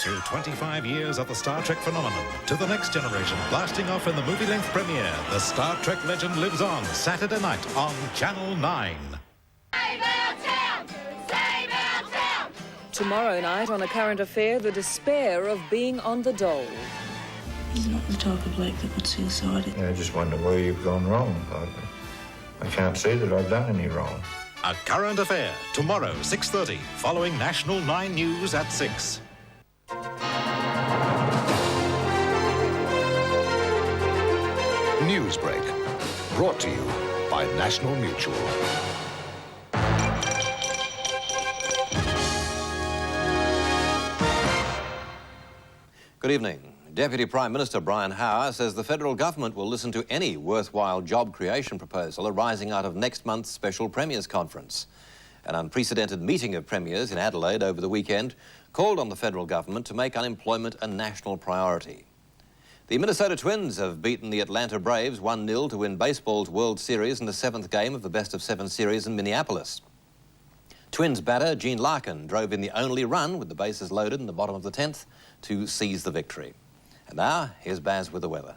Through 25 years of the Star Trek phenomenon, to the next generation, blasting off in the movie-length premiere, the Star Trek legend lives on Saturday night on Channel 9. Save our town! Save our town! Tomorrow night on A Current Affair, the despair of being on the dole. He's not the type of bloke that would suicide. I just wonder where you've gone wrong, partner. I can't see that I've done any wrong. A Current Affair, tomorrow, 6:30, following National 9 News at 6. Newsbreak, brought to you by National Mutual. Good evening. Deputy Prime Minister Brian Howe says the federal government will listen to any worthwhile job creation proposal arising out of next month's special Premiers' Conference. An unprecedented meeting of Premiers in Adelaide over the weekend called on the federal government to make unemployment a national priority. The Minnesota Twins have beaten the Atlanta Braves 1-0 to win baseball's World Series in the 7th game of the best-of-7 series in Minneapolis. Twins batter Gene Larkin drove in the only run with the bases loaded in the bottom of the 10th to seize the victory. And now, here's Baz with the weather.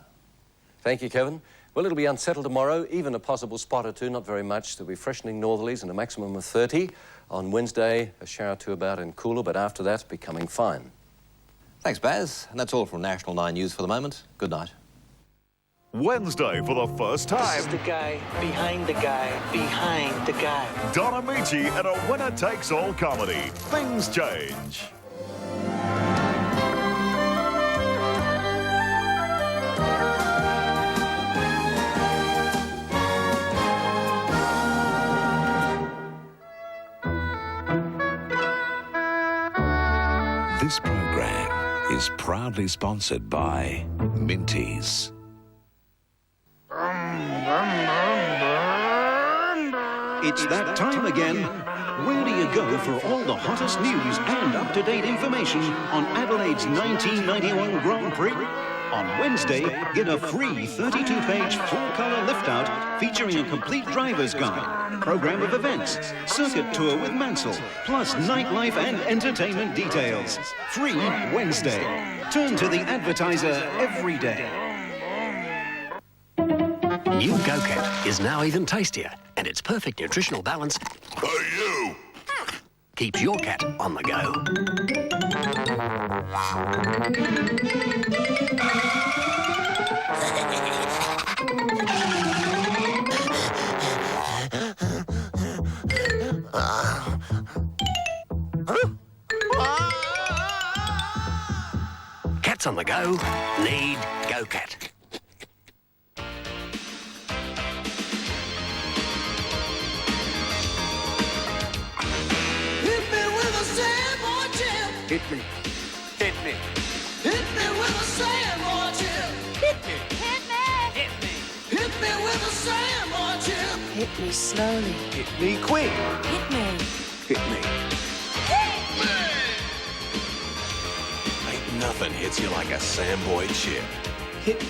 Thank you, Kevin. Well, it'll be unsettled tomorrow, even a possible spot or two, not very much. There'll be freshening northerlies and a maximum of 30. On Wednesday, a shower or two about and cooler, but after that, becoming fine. Thanks, Baz. And that's all from National 9 News for the moment. Good night. Wednesday for the first time. This is the guy behind the guy behind the guy. Don Amici and a winner-takes-all comedy. Things change. This program is proudly sponsored by Minties. It's that time again. Where do you go for all the hottest news and up-to-date information on Adelaide's 1991 Grand Prix? On Wednesday, get a free 32-page full-colour lift-out featuring a complete driver's guide, program of events, circuit tour with Mansell, plus nightlife and entertainment details. Free Wednesday. Turn to the advertiser every day. New Go-Cat is now even tastier, and its perfect nutritional balance keeps your cat on the go. Cats on the go need Go-Cat. Hit me. Hit me. Hit me with a sandbar chip. Hit me. Hit me. Hit me. Hit me with a sandbar chip. Hit me slowly. Hit me quick. Hit me. Hit me. Hit me. Ain't nothing hits you like a Samboy chip. Hit me.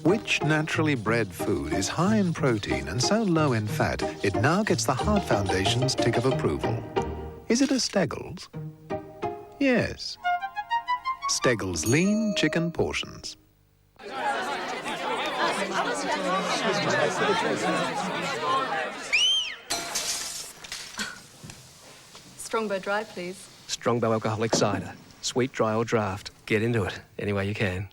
Which naturally bred food is high in protein and so low in fat, it now gets the Heart Foundation's tick of approval? Is it a Steggles? Yes. Steggles Lean Chicken Portions. Strongbow Dry, please. Strongbow alcoholic cider. Sweet, dry or draft. Get into it any way you can.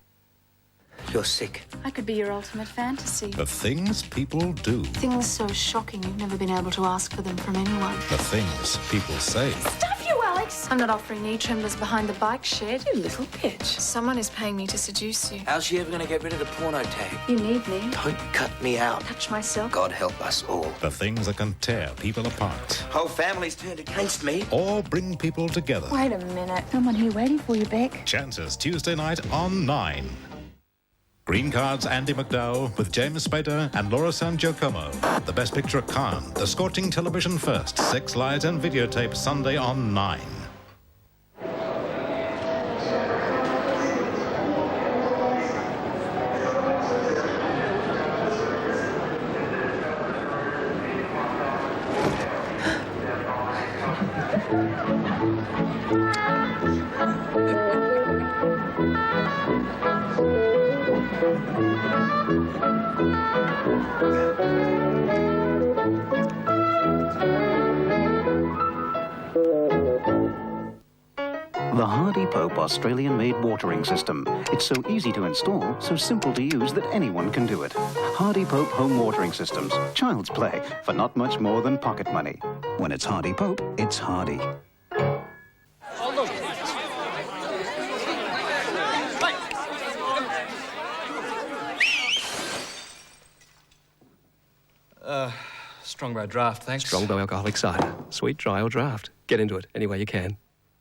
You're sick. I could be your ultimate fantasy. The things people do. Things so shocking you've never been able to ask for them from anyone. The things people say. Stuff you, Alex! face. I'm not offering knee tremblers behind the bike shed. You little bitch. Someone is paying me to seduce you. How's she ever going to get rid of the porno tag? You need me. Don't cut me out. Touch myself. God help us all. The things that can tear people apart Whole family's turned against me. or bring people together. Wait a minute. Someone here waiting for you, Beck. Chances Tuesday night on 9. Green Card's Andy McDowell with James Spader and Laura San Giacomo. The Best Picture at Cannes, The Scorching Television First, 6 Lives and Videotape Sunday on 9. The Hardy Pope Australian-made watering system. It's so easy to install, so simple to use that anyone can do it. Hardy Pope home watering systems. Child's play for not much more than pocket money. When it's Hardy Pope, it's Hardy. Strongbow draft, thanks. Strongbow alcoholic cider. Sweet, dry or draft. Get into it any way you can.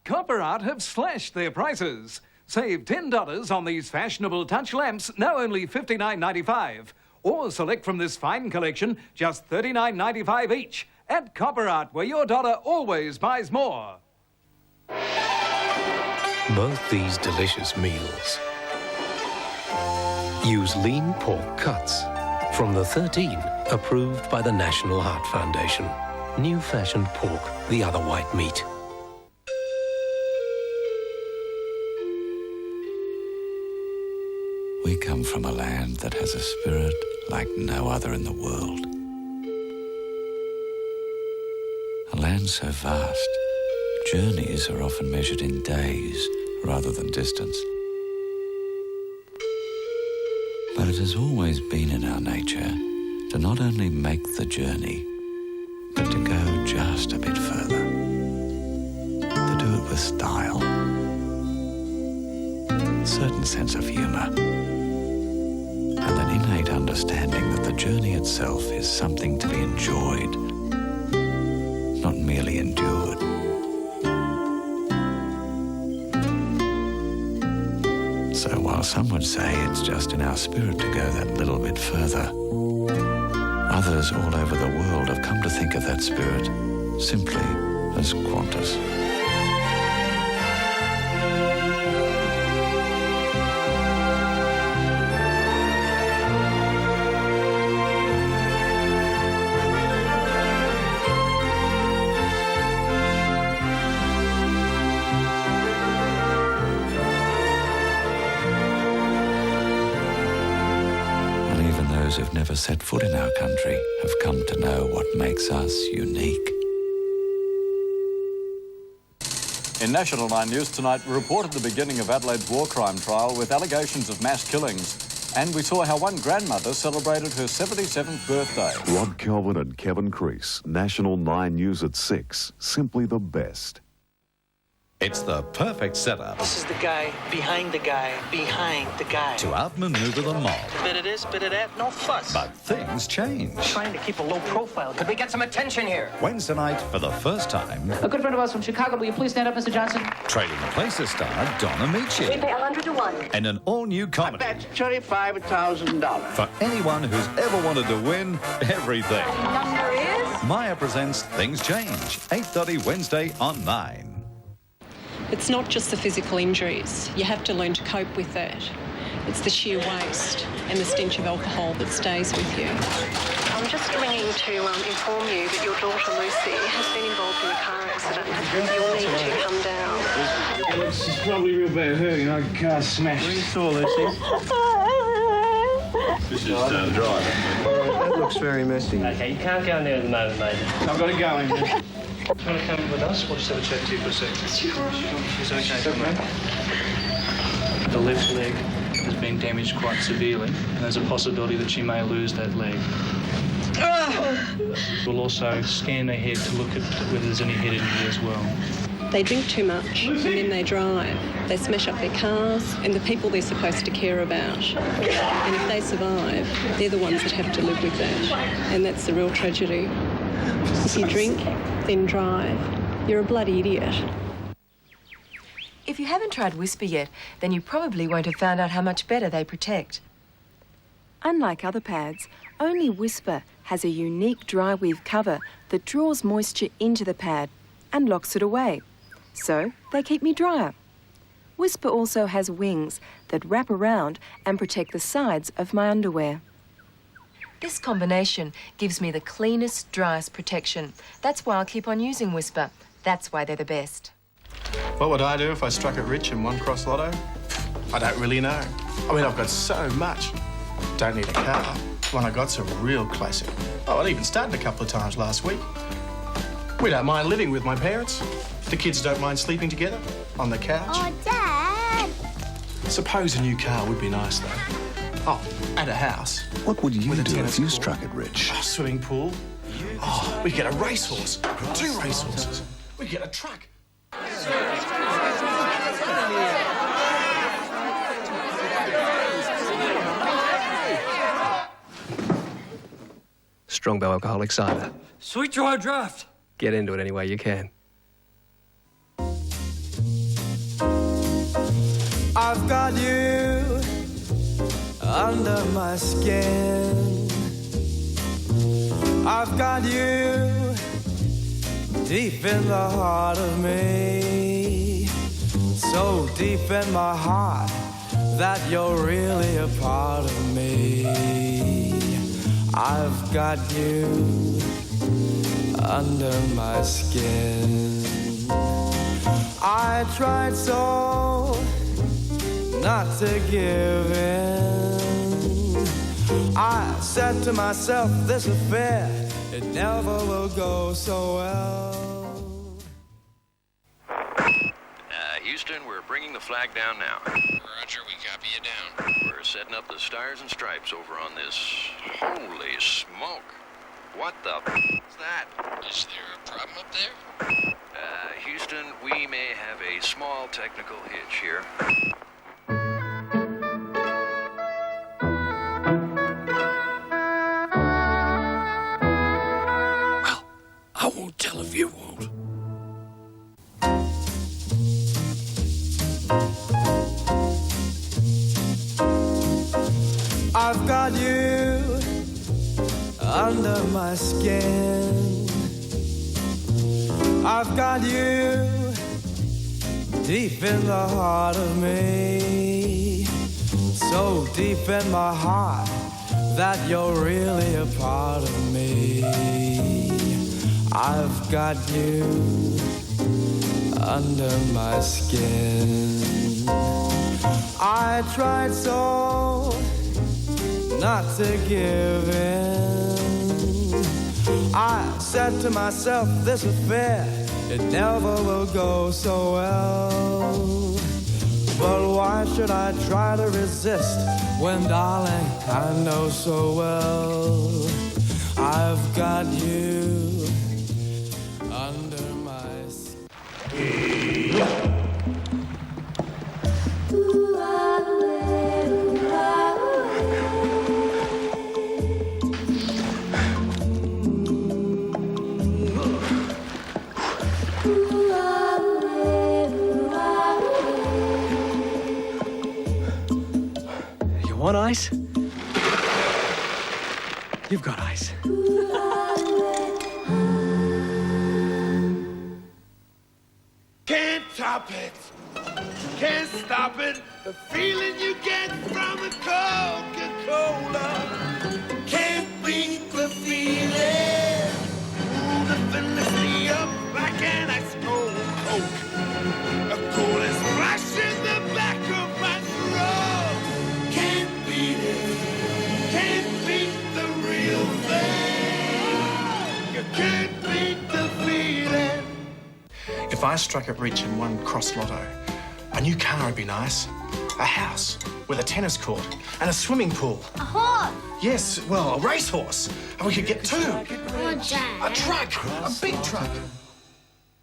Copper Art have slashed their prices. Save $10 on these fashionable touch lamps, now only $59.95. Or select from this fine collection, just $39.95 each. At Copper Art, where your dollar always buys more. Both these delicious meals use lean pork cuts from the 13 approved by the National Heart Foundation. New-fashioned pork, the other white meat. We come from a land that has a spirit like no other in the world. A land so vast, journeys are often measured in days rather than distance. But it has always been in our nature to not only make the journey, but to go just a bit further. To do it with style, a certain sense of humour, and an innate understanding that the journey itself is something to be enjoyed, not merely endured. So while some would say it's just in our spirit to go that little bit further, others all over the world have come to think of that spirit simply as Qantas. Who've never set foot in our country have come to know what makes us unique. In National 9 News tonight, we reported the beginning of Adelaide's war crime trial with allegations of mass killings. And we saw how one grandmother celebrated her 77th birthday. Rod Kelvin and Kevin Crease, National 9 News at 6. Simply the best. It's the perfect setup This is the guy behind the guy behind the guy. to outmaneuver the mob. Bit of this, bit of that, no fuss. But things change. Trying to keep a low profile. Could we get some attention here? Wednesday night, for the first time, A good friend of ours from Chicago. Will you please stand up, Mr. Johnson? Trading Places star Don Amici We pay 100 to 1. in an all-new comedy That's $35,000. for anyone who's ever wanted to win everything. Number is? Maya presents Things Change, 8:30 Wednesday on 9. It's not just the physical injuries. You have to learn to cope with that. It's the sheer waste and the stench of alcohol that stays with you. I'm just ringing to inform you that your daughter Lucy has been involved in a car accident. You'll need to come down. She's probably real bad hurt, you know, car smashed. Where saw Lucy? This is driving. That looks very messy. Okay, you can't go in there at the moment, mate. I've got to go in there. Do you want to come with us? We'll just have a chat to you for a second. Sure. She's okay. The left leg has been damaged quite severely, and there's a possibility that she may lose that leg. We'll also scan her head to look at whether there's any head injury as well. They drink too much and then they drive. They smash up their cars and the people they're supposed to care about. And if they survive, they're the ones that have to live with that. And that's the real tragedy. If you drink, then drive, you're a bloody idiot. If you haven't tried Whisper yet, then you probably won't have found out how much better they protect. Unlike other pads, only Whisper has a unique dry weave cover that draws moisture into the pad and locks it away. So they keep me drier. Whisper also has wings that wrap around and protect the sides of my underwear. This combination gives me the cleanest, driest protection. That's why I'll keep on using Whisper. That's why they're the best. What would I do if I struck it rich in one cross lotto? I don't really know. I mean, I've got so much. Don't need a car. One I got's a real classic. Oh, it even started a couple of times last week. We don't mind living with my parents. The kids don't mind sleeping together on the couch. Oh, Dad! Suppose a new car would be nice, though. Oh, and a house. What would you do if you court. struck it rich? Oh, swimming pool. Oh, we'd get a racehorse. 2 racehorses. We'd get a truck. Strongbow alcoholic cider. Sweet dry draft. Get into it any way you can. I've got you under my skin. I've got you deep in the heart of me. So deep in my heart that you're really a part of me. I've got you under my skin. I tried so not to give in. I said to myself, this affair, it never will go so well. Houston, we're bringing the flag down now. Roger, we copy you down. We're setting up the stars and stripes over on this. Holy smoke. What the is that? Is there a problem up there? Houston, we may have a small technical hitch here. Well, I won't tell if you won't. I've got you under my skin. I've got you deep in the heart of me. So deep in my heart that you're really a part of me. I've got you under my skin. I tried so not to give in. I said to myself, this affair, it never will go so well. But why should I try to resist when, darling, I know so well I've got you under my skin. Want ice? You've got ice. Can't top it, can't stop it. The feeling you get from a Coca-Cola. Can't beat the feeling. Ooh, the felicity of black and ice cold Coke. A cool splash in the back of my throat. Can't beat it, can't beat the real thing. You can't beat the feeling. If I struck it rich in one cross lotto, a new car would be nice. A house with a tennis court and a swimming pool. A horse. Yes, well, a racehorse. And we could get 2. Oh, Dad. A truck, a big truck.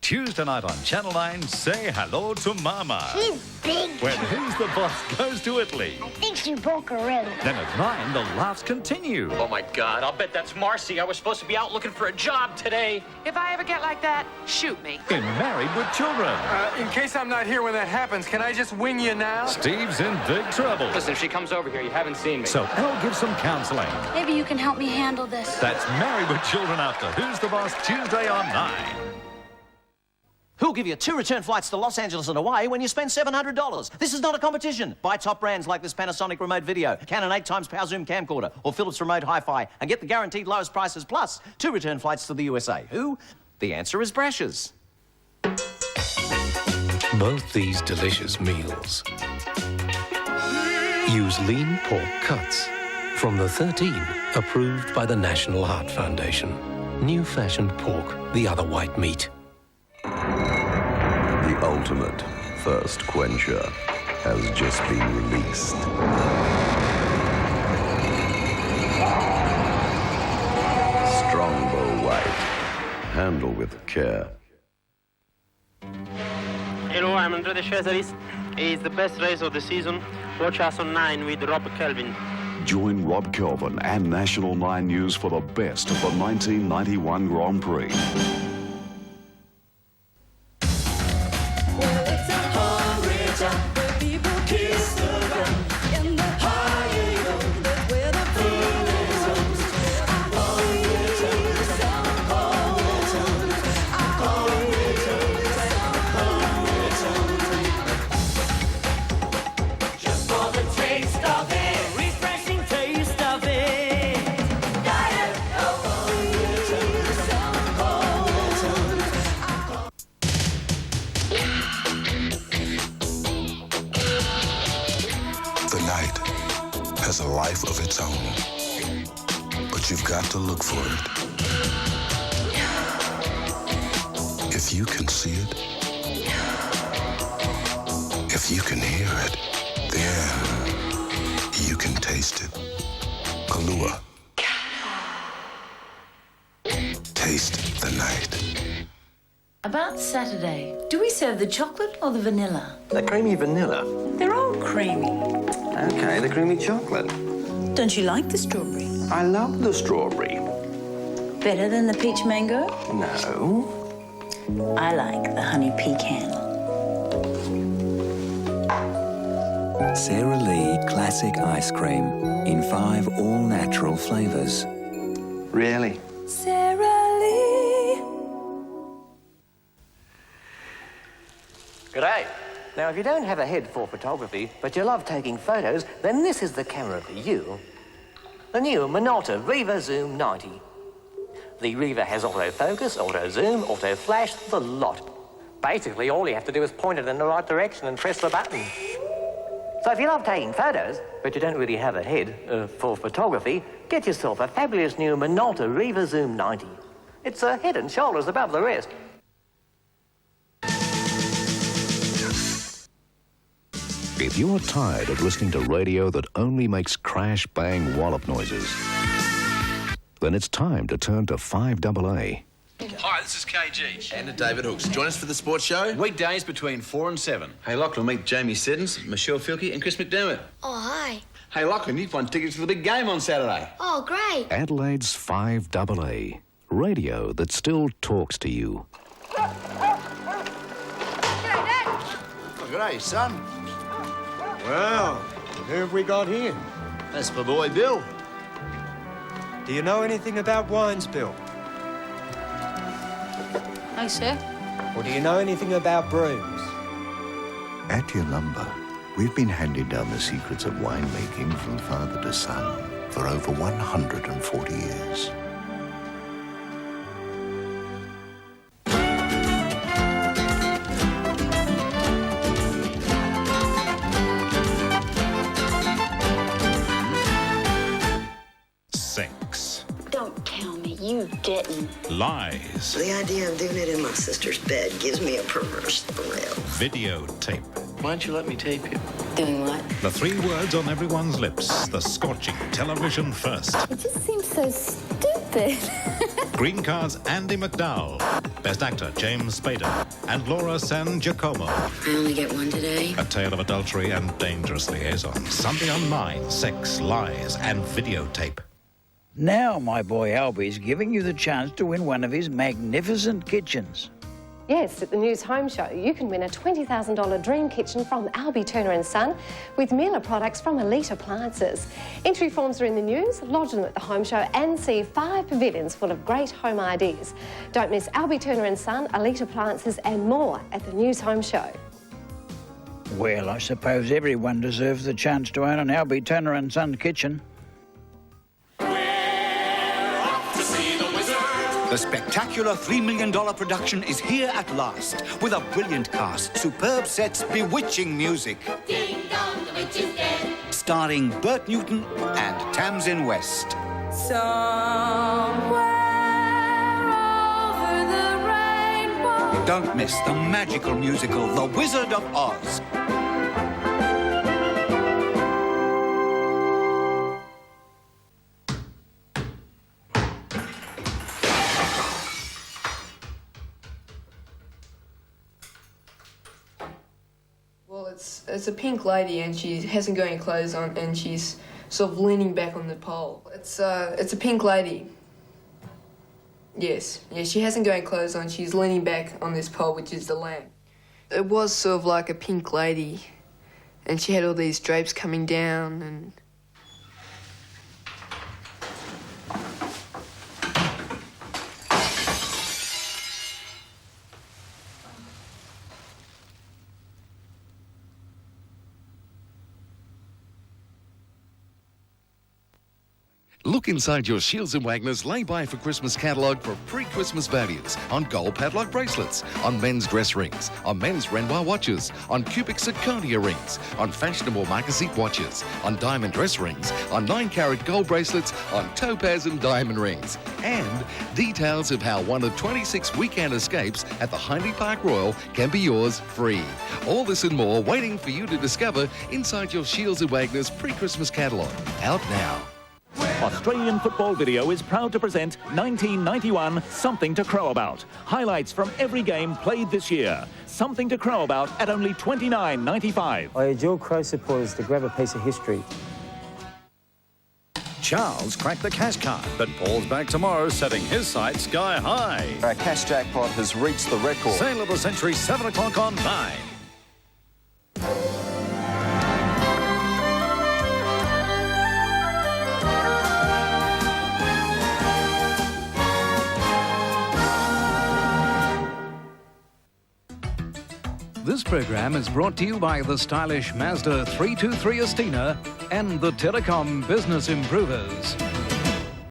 Tuesday night on Channel 9, say hello to Mama. She's big. When Who's the Boss goes to Italy. I think she broke her rib. Then at 9, the laughs continue. Oh, my God. I'll bet that's Marcy. I was supposed to be out looking for a job today. If I ever get like that, shoot me. In Married with Children. In case I'm not here when that happens, can I just wing you now? Steve's in big trouble. Listen, if she comes over here, you haven't seen me. So Elle gives some counseling. Maybe you can help me handle this. That's Married with Children after Who's the Boss, Tuesday on 9. Who'll give you 2 return flights to Los Angeles and Hawaii when you spend $700? This is not a competition. Buy top brands like this Panasonic Remote Video, Canon 8x Power Zoom camcorder, or Philips Remote Hi-Fi, and get the guaranteed lowest prices plus 2 return flights to the USA. Who? The answer is Brash's. Both these delicious meals use lean pork cuts from the 13 approved by the National Heart Foundation. New-fashioned pork, the other white meat. The ultimate thirst quencher has just been released. Strongbow White. Handle with care. Hello, I'm Andre the Specialist. It's the best race of the season. Watch us on 9 with Rob Kelvin. Join Rob Kelvin and National 9 News for the best of the 1991 Grand Prix. Has a life of its own, but you've got to look for it. If you can see it, if you can hear it, then you can taste it. Kahlua. Taste the night. About Saturday, do we serve the chocolate or the vanilla? The creamy vanilla. They're all creamy. Okay, the creamy chocolate. Don't you like the strawberry? I love the strawberry. Better than the peach mango? No. I like the honey pecan. Sara Lee Classic Ice Cream in 5 all-natural flavours. Really? Sara Lee. G'day. Now, if you don't have a head for photography, but you love taking photos, then this is the camera for you. The new Minolta Riva Zoom 90. The Riva has autofocus, auto zoom, auto flash, the lot. Basically, all you have to do is point it in the right direction and press the button. So if you love taking photos, but you don't really have a head for photography, get yourself a fabulous new Minolta Riva Zoom 90. It's a head and shoulders above the rest. If you're tired of listening to radio that only makes crash, bang, wallop noises, then it's time to turn to 5AA. Hi, this is KG. And David Hooks. Join us for the sports show. Weekdays between 4 and 7. Hey, Lachlan, meet Jamie Seddons, Michelle Filkey and Chris McDermott. Oh, hi. Hey, Lachlan, you've won tickets for the big game on Saturday. Oh, great. Adelaide's 5AA. Radio that still talks to you. G'day, son. Well, who have we got here? That's my boy, Bill. Do you know anything about wines, Bill? No, sir. Or do you know anything about brooms? At your lumber, we've been handing down the secrets of winemaking from father to son for over 140 years. Don't tell me you didn't. Lies. The idea of doing it in my sister's bed gives me a perverse thrill. Videotape. Why don't you let me tape you? Doing what? The 3 words on everyone's lips. The scorching television first. It just seems so stupid. Green Card's Andy McDowell. Best Actor, James Spader. And Laura San Giacomo. I only get one today. A Tale of Adultery and Dangerous Liaison. Sunday on 9, sex, lies, and videotape. Now my boy Albie's giving you the chance to win one of his magnificent kitchens. Yes, at the News Home Show, you can win a $20,000 dream kitchen from Albie Turner & Son with Miele products from Elite Appliances. Entry forms are in the news, lodge them at the Home Show and see 5 pavilions full of great home ideas. Don't miss Albie Turner & Son, Elite Appliances and more at the News Home Show. Well, I suppose everyone deserves the chance to own an Albie Turner & Son kitchen. The spectacular $3 million production is here at last, with a brilliant cast, superb sets, bewitching music. Ding dong, the witch is dead. Starring Bert Newton and Tamsin West. Somewhere over the rainbow. Don't miss the magical musical, The Wizard of Oz. Well, it's a pink lady and she hasn't got any clothes on and she's sort of leaning back on the pole. It's a pink lady. Yes, she hasn't got any clothes on. She's leaning back on this pole, which is the lamp. It was sort of like a pink lady, and she had all these drapes coming down and. Look inside your Shields & Wagner's lay-by for Christmas catalogue for pre-Christmas values on gold padlock bracelets, on men's dress rings, on men's Renoir watches, on cubic zirconia rings, on fashionable Marquisite watches, on diamond dress rings, on 9-carat gold bracelets, on topaz and diamond rings, and details of how one of 26 weekend escapes at the Hindley Park Royal can be yours free. All this and more waiting for you to discover inside your Shields & Wagner's pre-Christmas catalogue. Out now. Australian Football Video is proud to present 1991 Something to Crow About. Highlights from every game played this year. Something to Crow About at only $29.95. I urge all Crow supporters to grab a piece of history. Charles cracked the cash card, but Paul's back tomorrow, setting his sights sky high. Our cash jackpot has reached the record. Sale of the century, 7 o'clock on 9. This program is brought to you by the stylish Mazda 323 Estina and the Telecom Business Improvers.